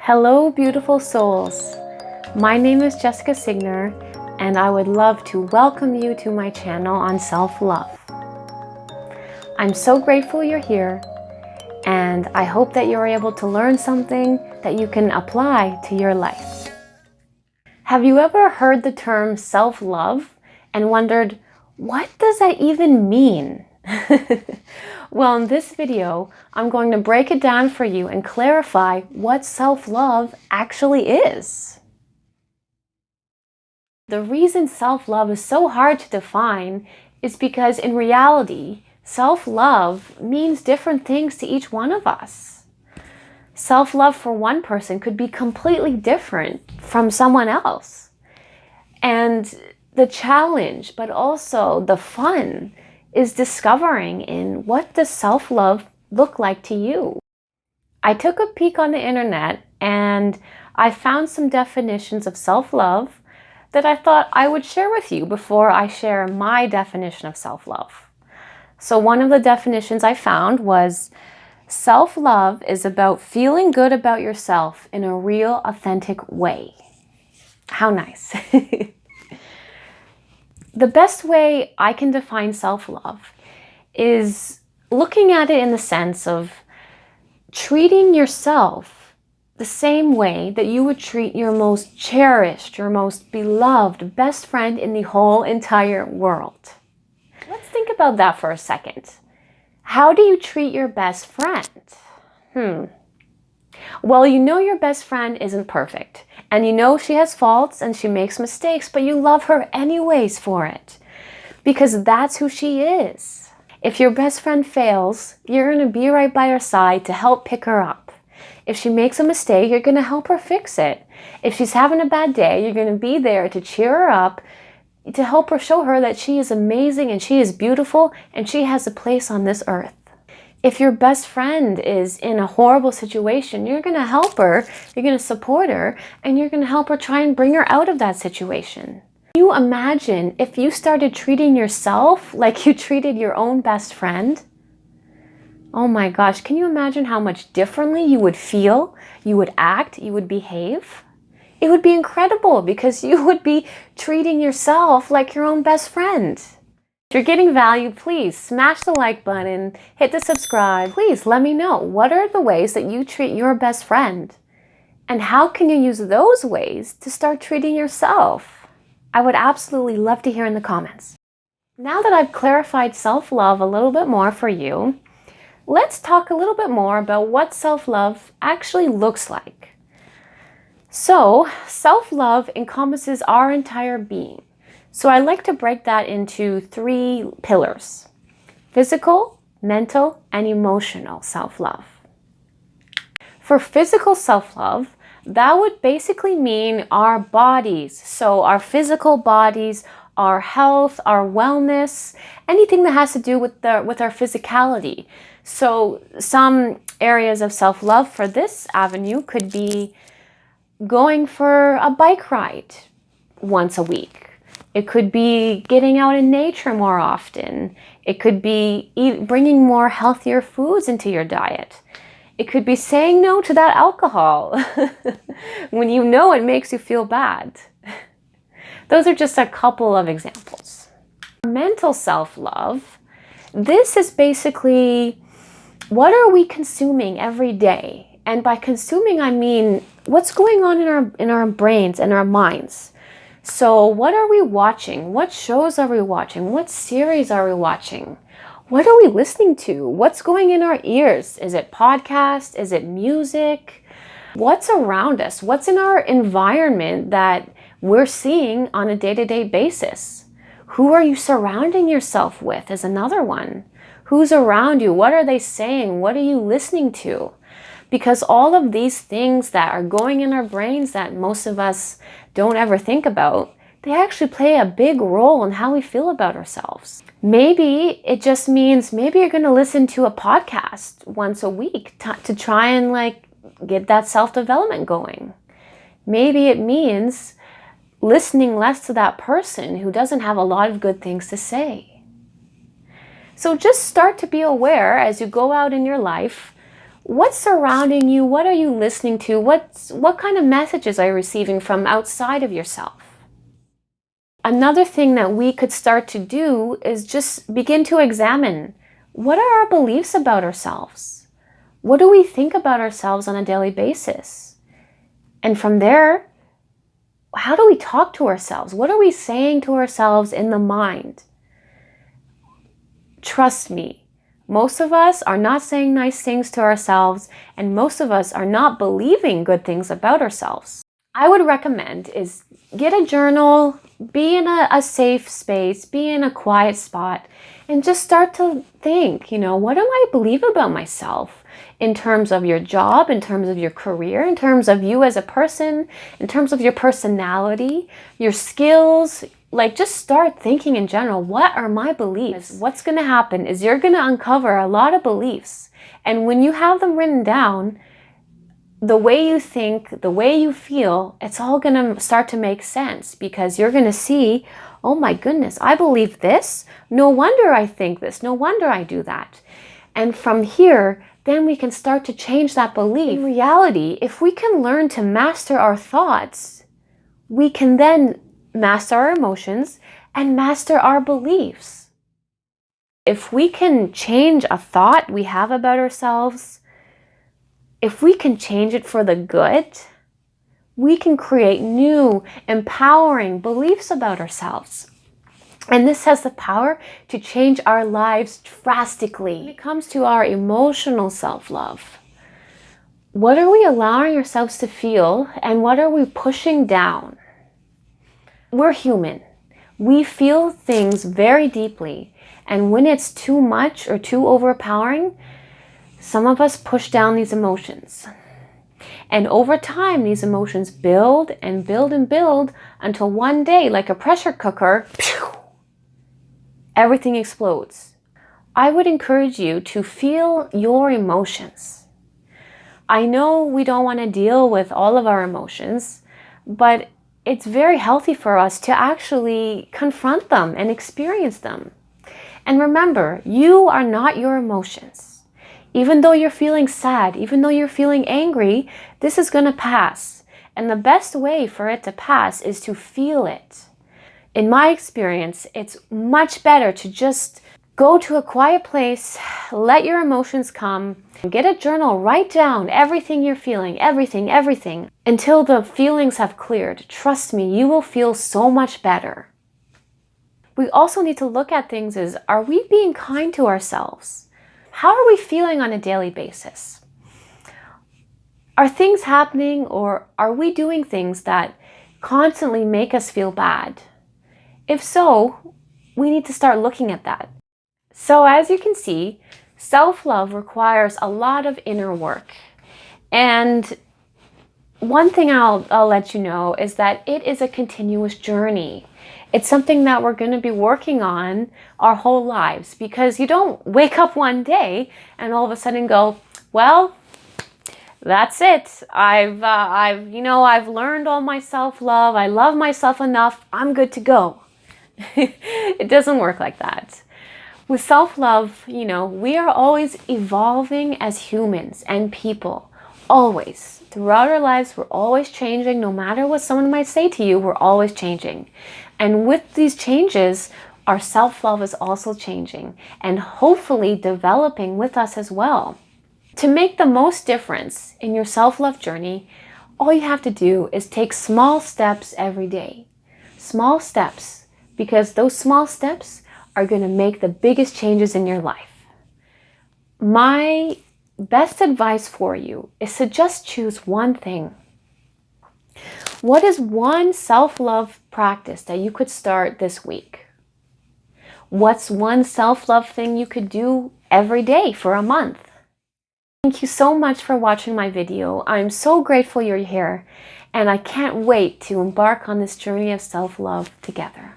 Hello, beautiful souls. My name is Jessica Signer, and I would love to welcome you to my channel on self-love. I'm so grateful you're here, and I hope that you're able to learn something that you can apply to your life. Have you ever heard the term self-love and wondered, what does that even mean? Well, in this video, I'm going to break it down for you and clarify what self-love actually is. The reason self-love is so hard to define is because in reality, self-love means different things to each one of us. Self-love for one person could be completely different from someone else. And the challenge, but also the fun, is discovering in what does self-love look like to you. I took a peek on the internet and I found some definitions of self-love that I thought I would share with you before I share my definition of self-love. So one of the definitions I found was, self-love is about feeling good about yourself in a real, authentic way. How nice. The best way I can define self-love is looking at it in the sense of treating yourself the same way that you would treat your most cherished, your most beloved best friend in the whole entire world. Let's think about that for a second. How do you treat your best friend? Well, you know your best friend isn't perfect, and you know she has faults and she makes mistakes, but you love her anyways for it, because that's who she is. If your best friend fails, you're going to be right by her side to help pick her up. If she makes a mistake, you're going to help her fix it. If she's having a bad day, you're going to be there to cheer her up, to help her show her that she is amazing and she is beautiful and she has a place on this earth. If your best friend is in a horrible situation, you're going to help her, you're going to support her, and you're going to help her try and bring her out of that situation. Can you imagine if you started treating yourself like you treated your own best friend? Oh my gosh, can you imagine how much differently you would feel, you would act, you would behave? It would be incredible because you would be treating yourself like your own best friend. If you're getting value, please smash the like button, hit the subscribe. Please let me know, what are the ways that you treat your best friend? And how can you use those ways to start treating yourself? I would absolutely love to hear in the comments. Now that I've clarified self-love a little bit more for you, let's talk a little bit more about what self-love actually looks like. So, self-love encompasses our entire being. So I like to break that into 3 pillars: physical, mental, and emotional self-love. For physical self-love, that would basically mean our bodies. So our physical bodies, our health, our wellness, anything that has to do with our physicality. So some areas of self-love for this avenue could be going for a bike ride once a week. It could be getting out in nature more often. It could be bringing more healthier foods into your diet. It could be saying no to that alcohol when you know it makes you feel bad. Those are just a couple of examples. Mental self-love, this is basically, what are we consuming every day? And by consuming, I mean, what's going on in our brains and our minds? So what are we watching? What shows are we watching? What series are we watching? What are we listening to? What's going in our ears? Is it podcasts? Is it music? What's around us? What's in our environment that we're seeing on a day-to-day basis? Who are you surrounding yourself with is another one. Who's around you? What are they saying? What are you listening to? Because all of these things that are going in our brains that most of us don't ever think about, they actually play a big role in how we feel about ourselves. Maybe it just means maybe you're going to listen to a podcast once a week to try and get that self-development going. Maybe it means listening less to that person who doesn't have a lot of good things to say. So just start to be aware as you go out in your life. What's surrounding you? What are you listening to? What kind of messages are you receiving from outside of yourself? Another thing that we could start to do is just begin to examine, what are our beliefs about ourselves? What do we think about ourselves on a daily basis? And from there, how do we talk to ourselves? What are we saying to ourselves in the mind? Trust me, most of us are not saying nice things to ourselves, and most of us are not believing good things about ourselves. I would recommend is get a journal, be in a safe space, be in a quiet spot, and just start to think, what do I believe about myself in terms of your job, in terms of your career, in terms of you as a person, in terms of your personality, your skills. Like, just start thinking in general, what are my beliefs? What's going to happen is you're going to uncover a lot of beliefs. And when you have them written down, the way you think, the way you feel, it's all going to start to make sense, because you're going to see, oh my goodness, I believe this. No wonder I think this. No wonder I do that. And from here, then we can start to change that belief. In reality, if we can learn to master our thoughts, we can then master our emotions and master our beliefs. If we can change a thought we have about ourselves, if we can change it for the good, we can create new, empowering beliefs about ourselves. And this has the power to change our lives drastically. When it comes to our emotional self-love, what are we allowing ourselves to feel, and what are we pushing down? We're human. We feel things very deeply. And when it's too much or too overpowering, some of us push down these emotions. And over time, these emotions build and build and build until one day, like a pressure cooker, everything explodes. I would encourage you to feel your emotions. I know we don't want to deal with all of our emotions, but it's very healthy for us to actually confront them and experience them. And remember, you are not your emotions. Even though you're feeling sad, even though you're feeling angry, this is going to pass. And the best way for it to pass is to feel it. In my experience, it's much better to just go to a quiet place, let your emotions come, get a journal, write down everything you're feeling, everything, until the feelings have cleared. Trust me, you will feel so much better. We also need to look at things as, are we being kind to ourselves? How are we feeling on a daily basis? Are things happening, or are we doing things that constantly make us feel bad? If so, we need to start looking at that. So as you can see, self-love requires a lot of inner work. And one thing I'll let you know is that it is a continuous journey. It's something that we're going to be working on our whole lives, because you don't wake up one day and all of a sudden go, well, that's it. I've learned all my self-love. I love myself enough. I'm good to go. It doesn't work like that. With self-love, we are always evolving as humans and people. Always. Throughout our lives, we're always changing. No matter what someone might say to you, we're always changing. And with these changes, our self-love is also changing and hopefully developing with us as well. To make the most difference in your self-love journey, all you have to do is take small steps every day. Small steps, because those small steps are going to make the biggest changes in your life. My best advice for you is to just choose one thing. What is one self-love practice that you could start this week? What's one self-love thing you could do every day for a month? Thank you so much for watching my video. I'm so grateful you're here, and I can't wait to embark on this journey of self-love together.